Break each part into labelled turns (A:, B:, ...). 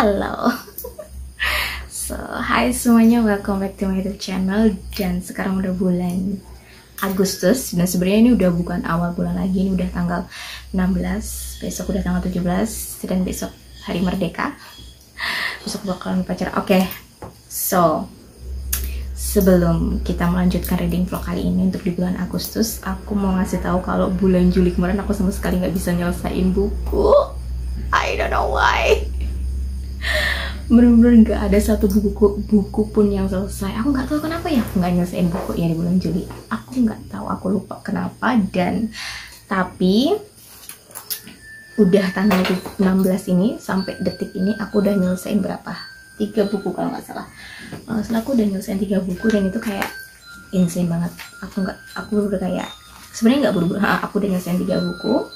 A: Halo. So, hai semuanya, welcome back to my YouTube channel. Dan sekarang udah bulan Agustus. Dan sebenarnya ini udah bukan awal bulan lagi, ini udah tanggal 16. Besok udah tanggal 17. Dan besok hari Merdeka. Besok bakalan upacara. Oke. So, sebelum kita melanjutkan reading vlog kali ini untuk di bulan Agustus, aku mau ngasih tahu kalau bulan Juli kemarin aku sama sekali nggak bisa nyelesain buku. I don't know why. Bener-bener nggak ada satu buku pun yang selesai. Aku nggak tahu kenapa ya aku nggak nyelesain buku ya di bulan Juli. Aku nggak tahu, aku lupa kenapa. Dan tapi udah tanggal 16 ini sampai detik ini aku udah nyelesain berapa? 3 buku kalau nggak salah. Aku udah nyelesain 3 buku dan itu kayak insane banget. Aku udah kayak sebenarnya nggak buru-buru. Aku udah nyelesain 3 buku.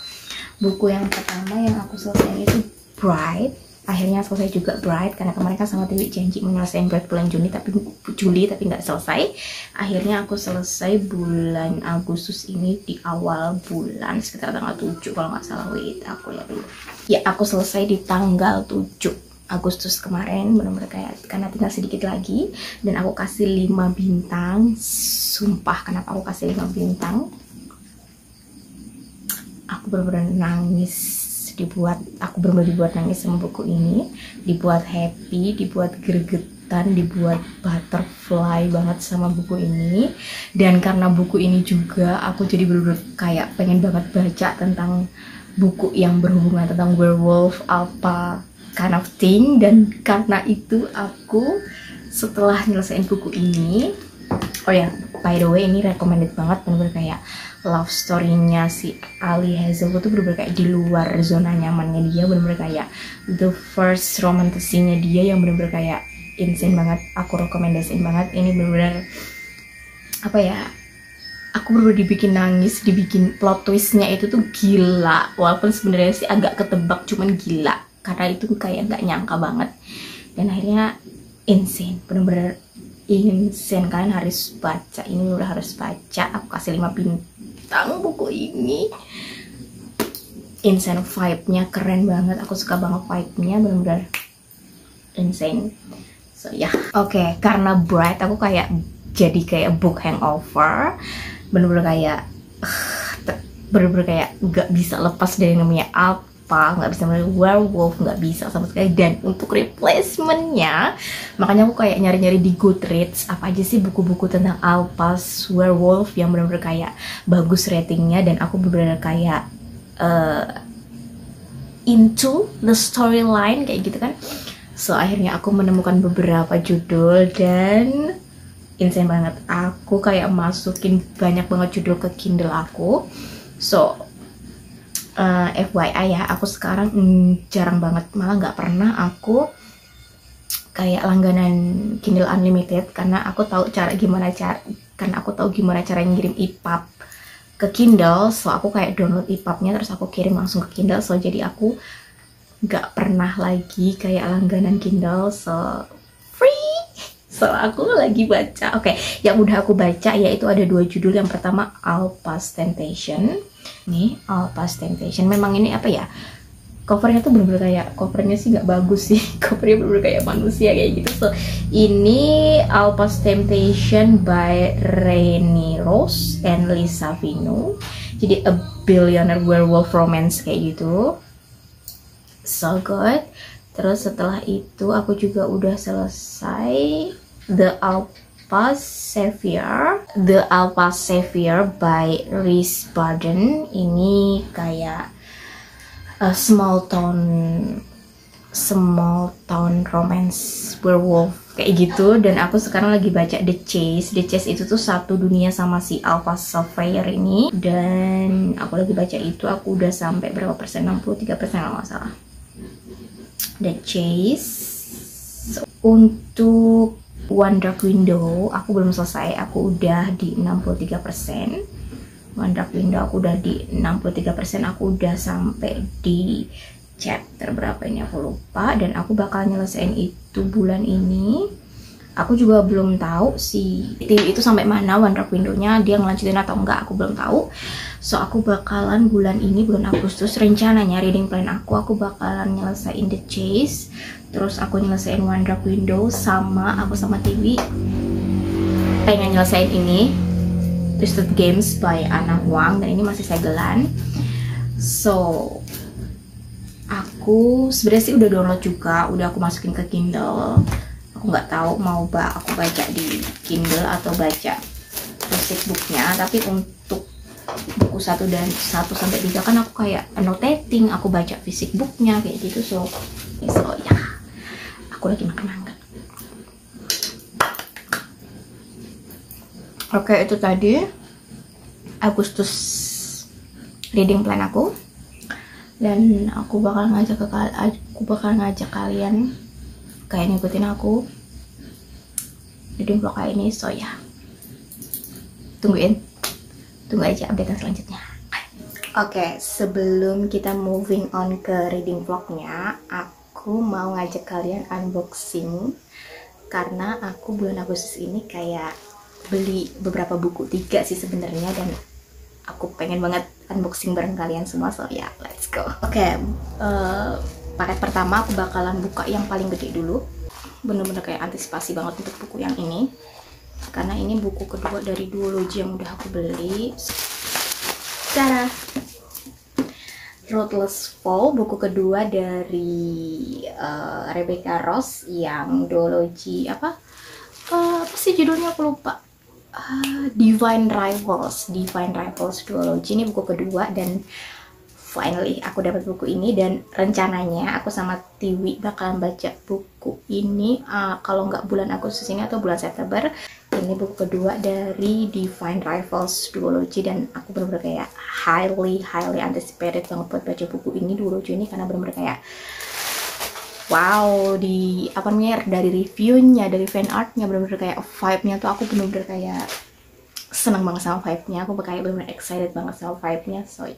A: Buku yang pertama yang aku selesai itu Bright. Akhirnya selesai juga Bright, karena kemarin kan sama Dewi janji menyelesaikan Bright bulan Juli tapi nggak selesai. Akhirnya aku selesai bulan Agustus ini di awal bulan, sekitar tanggal 7 kalau nggak salah. Wait, aku lihat dulu. Ya, aku selesai di tanggal 7 Agustus kemarin, benar-benar kayak karena tinggal sedikit lagi. Dan aku kasih 5 bintang. Sumpah, kenapa aku kasih 5 bintang? Aku benar-benar nangis. Aku benar-benar dibuat nangis sama buku ini, dibuat happy, dibuat gregetan, dibuat butterfly banget sama buku ini. Dan karena buku ini juga aku jadi benar-benar kayak pengen banget baca tentang buku yang berhubungan tentang werewolf apa kind of thing. Dan karena itu aku setelah nyelesain buku ini, oh ya, by the way ini recommended banget, bener-bener kayak love story-nya si Ali Hazel tuh bener-bener kayak di luar zona nyamannya dia, bener-bener kayak the first romantasy-nya dia yang bener-bener kayak insane banget. Aku rekomendasiin banget ini, bener-bener apa ya, aku bener-bener dibikin nangis, dibikin plot twist-nya itu tuh gila, walaupun sebenarnya sih agak ketebak, cuman gila karena itu kayak nggak nyangka banget. Dan akhirnya insane, bener-bener insane. Kalian harus baca ini, udah harus baca. Aku kasih 5 bintang buku ini. Insane, vibe-nya keren banget. Aku suka banget vibe-nya, bener-bener insane. So ya, oke, karena Bright aku kayak jadi kayak book hangover. Bener-bener kayak gak bisa lepas dari namanya nggak bisa melihat werewolf, nggak bisa sama sekali. Dan untuk replacementnya, makanya aku kayak nyari-nyari di Goodreads apa aja sih buku-buku tentang Alpas werewolf yang benar-benar kayak bagus ratingnya dan aku benar-benar kayak into the storyline kayak gitu kan. So akhirnya aku menemukan beberapa judul dan insane banget. Aku kayak masukin banyak banget judul ke Kindle aku. So FYI ya, aku sekarang jarang banget, malah nggak pernah aku kayak langganan Kindle Unlimited karena aku tahu gimana cara ngirim EPUB ke Kindle. So aku kayak download EPUB-nya terus aku kirim langsung ke Kindle. So jadi aku nggak pernah lagi kayak langganan Kindle. So free. So aku lagi baca. Oke, yang udah aku baca yaitu ada 2 judul. Yang pertama Alpas Temptation. Nih, Alpas Temptation. Memang ini apa ya? Covernya tuh bener-bener kayak, covernya sih nggak bagus sih. Covernya bener-bener kayak manusia kayak gitu. So, ini Alpas Temptation by Rene Rose and Lisa Vino. Jadi a billionaire werewolf romance kayak gitu. So good. Terus setelah itu aku juga udah selesai The Alpas Savior by Rhys Barden. Ini kayak small town romance werewolf kayak gitu. Dan aku sekarang lagi baca The Chase. The Chase itu tuh satu dunia sama si Alpas Savior ini. Dan aku lagi baca itu, aku udah sampai berapa persen? 63% kalau nggak salah. The Chase. Untuk One Dark Window aku belum selesai, aku udah di 63%. One Dark Window aku udah di 63%, aku udah sampai di chapter berapa ini aku lupa. Dan aku bakal nyelesain itu bulan ini. Aku juga belum tahu si TV itu sampai mana One Dark Window-nya, dia ngelanjutin atau enggak, aku belum tahu. So aku bakalan bulan ini, bulan Agustus, rencananya reading plan aku bakalan nyelesain The Chase, terus aku nyelesain One Dark Window, sama aku sama TV pengen nyelesain ini Twisted Games by Ana Huang, dan ini masih segelan. So aku sebenarnya sih udah download juga, udah aku masukin ke Kindle. Aku nggak tahu mau aku baca di Kindle atau baca fisik booknya, tapi untuk buku 1 dan 1 sampai 3 kan aku kayak annotating, aku baca fisik booknya kayak gitu. So ya, aku lagi makan mangga. Oke, itu tadi Agustus reading plan aku, dan aku bakal ngajak kalian kayak ngikutin aku reading vlog kayak ini. So ya, tunggu aja update selanjutnya. Oke, sebelum kita moving on ke reading vlognya, aku mau ngajak kalian unboxing, karena aku bulan Agustus ini kayak beli beberapa buku, 3 sih sebenarnya, dan aku pengen banget unboxing bareng kalian semua. So ya, let's go. Oke, paket pertama aku bakalan buka yang paling gede dulu, bener-bener kayak antisipasi banget untuk buku yang ini, karena ini buku kedua dari duology yang udah aku beli. Cara Ruthless Fall, buku kedua dari Rebecca Ross yang duology apa sih judulnya, aku lupa. Divine Rivals duology, ini buku kedua, dan finally aku dapat buku ini, dan rencananya aku sama Tiwi bakalan baca buku ini kalau nggak bulan Agustus ini atau bulan September. Ini buku kedua dari Divine Rivals duology, dan aku bener-bener kayak highly anticipated banget buat baca buku ini, duology ini, karena bener-bener kayak wow, dari reviewnya, dari fan artnya, bener-bener kayak vibe-nya tuh aku bener-bener kayak seneng banget sama vibe-nya, aku kayak bener-bener excited banget sama vibe-nya. So ya,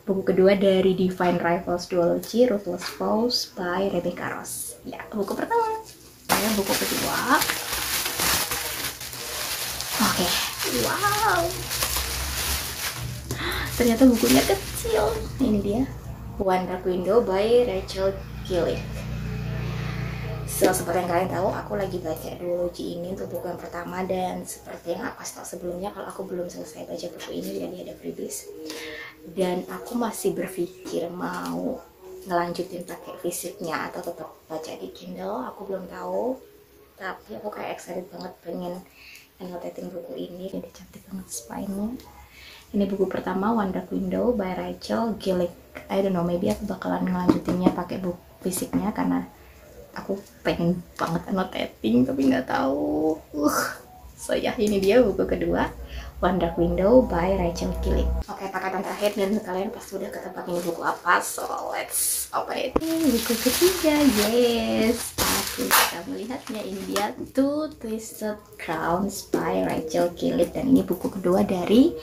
A: buku kedua dari Divine Rivals duology, Ruthless Falls by Rebecca Ross. Ya, buku pertama. Ya, buku kedua. Oke, wow. Ternyata bukunya kecil. Ini dia, One Dark Window by Rachel Gillick. So, seperti yang kalian tahu, aku lagi baca duology ini untuk buku yang pertama, dan seperti yang aku tahu sebelumnya, kalau aku belum selesai baca buku ini, jadi ada freebies. Dan aku masih berpikir mau ngelanjutin pakai fisiknya atau tetap baca di Kindle, aku belum tahu. Tapi aku kayak excited banget pengen annotating buku ini. Ini cantik banget spine-nya. Ini buku pertama, One Dark Window by Rachel Gillick. I don't know, maybe aku bakalan ngelanjutinnya pakai buku fisiknya, karena aku pengen banget annotating, tapi nggak tahu. So ya, ini dia buku kedua, One Dark Window by Rachel Gillick. Oke, paketan terakhir, dan kalian pasti udah ketebak ini buku apa. So let's open it. Buku ketiga, yes, aku bisa melihatnya. Ini dia, Two Twisted Crowns by Rachel Gillick, dan ini buku kedua dari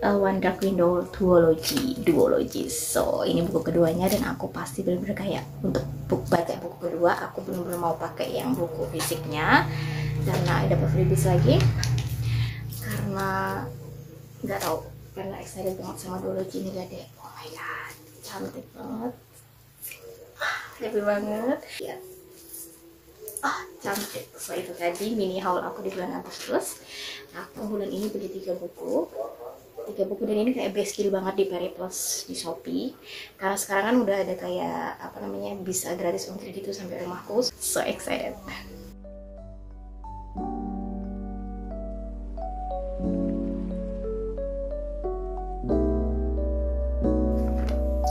A: One Dark Window duology. So ini buku keduanya, dan aku pasti bener-bener kayak untuk baca buku kedua aku bener-bener mau pakai yang buku fisiknya, karena ada freebies lagi, karena nggak tahu, karena excited banget sama duology ini. Gak deh, oh my god, cantik banget, happy banget ya. Cantik. So itu tadi mini haul aku di bulan Agustus. Aku bulan ini beli 3 buku, dan ini kayak best deal banget di Periplus di Shopee, karena sekarang kan udah ada kayak bisa gratis ongkir gitu sampai rumahku. So excited.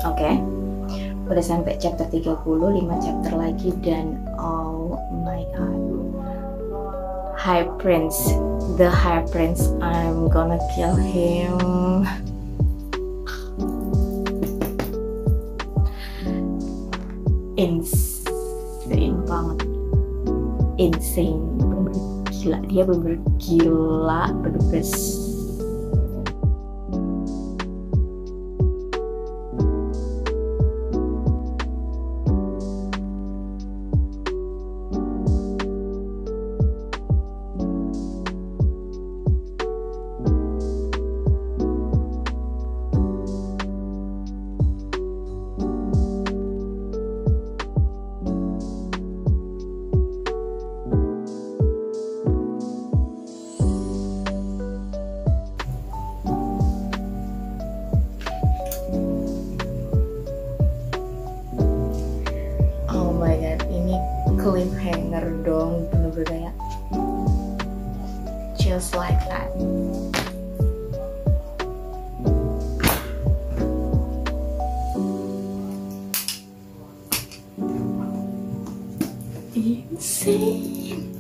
A: Oke, udah sampai chapter 30, 5 chapter lagi, dan oh my god, the High Prince, I'm gonna kill him. Insane banget, insane, bener-bener gila, dia bener-bener gila, bener-bener. like that. Insane.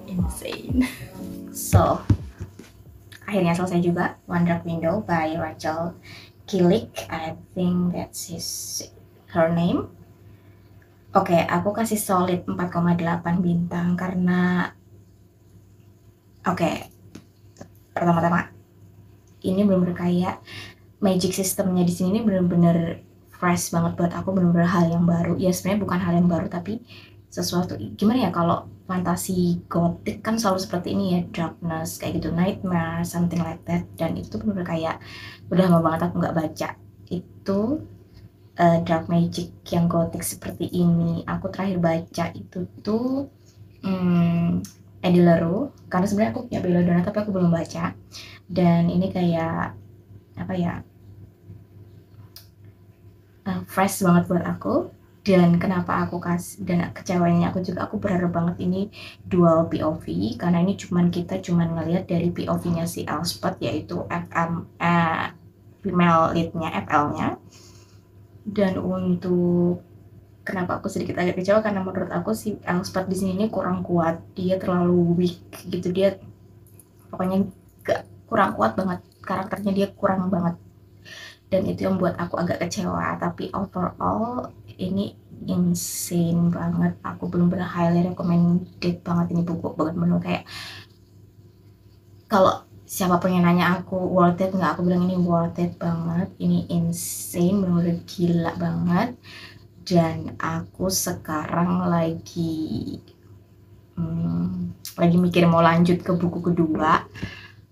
A: Insane. So, akhirnya selesai juga One Dark Window by Rachel Kilik. I think that's her name. Oke, aku kasih solid 4,8 bintang karena pertama-tama ini bener-bener kayak magic systemnya di sini ini bener-bener fresh banget buat aku, bener-bener hal yang baru. Ya sebenarnya bukan hal yang baru tapi sesuatu, gimana ya, kalau fantasi gothic kan selalu seperti ini ya, darkness kayak gitu, nightmare, something like that. Dan itu bener-bener kayak udah lama banget aku nggak baca itu dark magic yang gothic seperti ini. Aku terakhir baca itu tuh Eddie LaRue, karena sebenarnya aku punya Belladonna tapi aku belum baca. Dan ini kayak apa ya, fresh banget buat aku. Dan kenapa aku kasih, dan kecewanya aku juga, aku berharap banget ini dual POV, karena ini kita cuman ngelihat dari POV-nya si Elspeth, yaitu female lead-nya, FL-nya. Dan untuk kenapa aku sedikit agak kecewa, karena menurut aku si Elspeth di sini kurang kuat, dia terlalu weak gitu, dia pokoknya kurang kuat banget, karakternya dia kurang banget, dan itu yang buat aku agak kecewa. Tapi overall ini insane banget, aku bener-bener highly recommended banget ini buku, bener-bener kayak kalau siapapun yang nanya aku worth it nggak, aku bilang ini worth it banget, ini insane, bener-bener gila banget. Dan aku sekarang lagi mikir mau lanjut ke buku kedua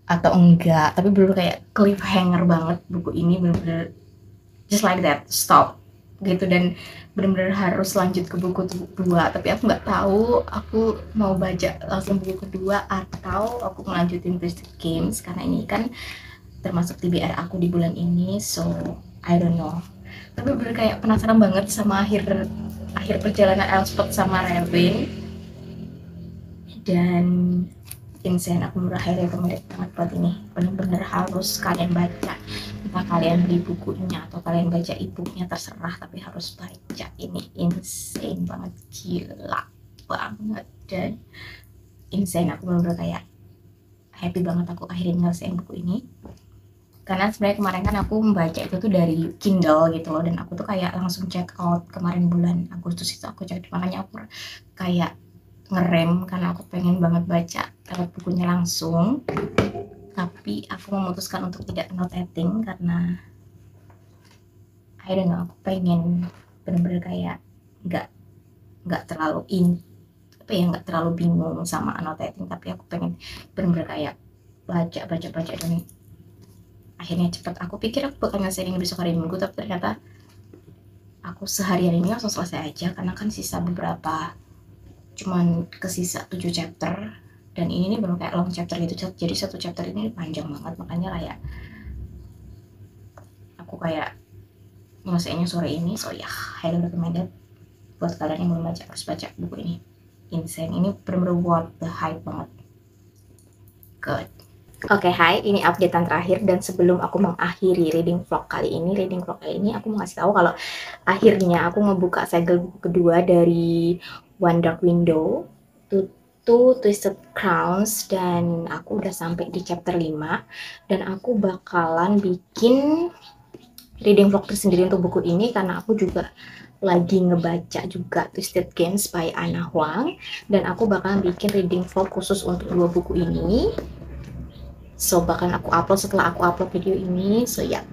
A: atau enggak, tapi bener kayak cliffhanger banget buku ini, bener-bener just like that, stop gitu. Dan bener-bener harus lanjut ke buku kedua, tapi aku nggak tahu aku mau baca langsung buku kedua atau aku melanjutin Twisted Games, karena ini kan termasuk TBR aku di bulan ini, so I don't know. Tapi bener kayak penasaran banget sama akhir perjalanan Elspeth sama Raven, dan insane, aku bener highly recommended banget buat ini, bener-bener harus kalian baca, entah kalian beli bukunya atau kalian baca e-booknya terserah, tapi harus baca, ini insane banget, gila banget dan insane. Aku bener-bener kayak happy banget aku akhirnya nyelesain buku ini, karena sebenarnya kemarin kan aku membaca itu tuh dari Kindle gitu loh, dan aku tuh kayak langsung check out kemarin bulan Agustus itu aku check, makanya aku kayak ngerem karena aku pengen banget baca lewat bukunya langsung. Tapi aku memutuskan untuk tidak annotating karena I don't know, aku pengen bener-bener kayak nggak terlalu nggak terlalu bingung sama annotating, tapi aku pengen bener-bener kayak baca dan akhirnya cepet. Aku pikir aku bakal nyelesain ini besok hari Minggu, tapi ternyata aku seharian ini langsung selesai aja, karena kan sisa beberapa, cuman kesisa 7 chapter, dan ini nih bener kayak long chapter gitu, jadi satu chapter ini panjang banget, makanya kayak aku kayak nyelesainnya sore ini. So ya, highly recommended buat kalian yang belum baca, harus baca buku ini, insane, ini bener-bener worth the hype banget. Good. Oke, hai, ini updatean terakhir, dan sebelum aku mengakhiri reading vlog kali ini aku mau ngasih tahu kalau akhirnya aku ngebuka segel buku kedua dari One Dark Window, to Twisted Crowns, dan aku udah sampai di chapter 5, dan aku bakalan bikin reading vlog tersendiri untuk buku ini, karena aku juga lagi ngebaca juga Twisted Games by Ana Huang, dan aku bakalan bikin reading vlog khusus untuk dua buku ini. So bakalan aku upload setelah aku upload video ini. So ya,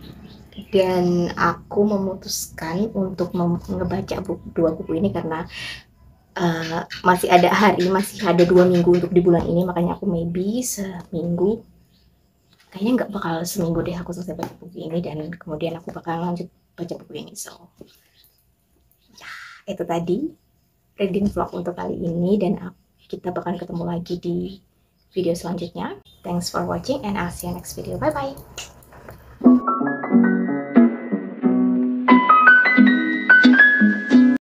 A: dan aku memutuskan untuk ngebaca dua buku ini karena masih ada 2 minggu untuk di bulan ini, makanya aku maybe seminggu, kayaknya nggak bakal seminggu deh aku selesai baca buku ini, dan kemudian aku bakal lanjut baca buku ini. So ya, itu tadi reading vlog untuk kali ini, dan kita bakal ketemu lagi di video selanjutnya. Thanks for watching and I'll see you next video. Bye bye.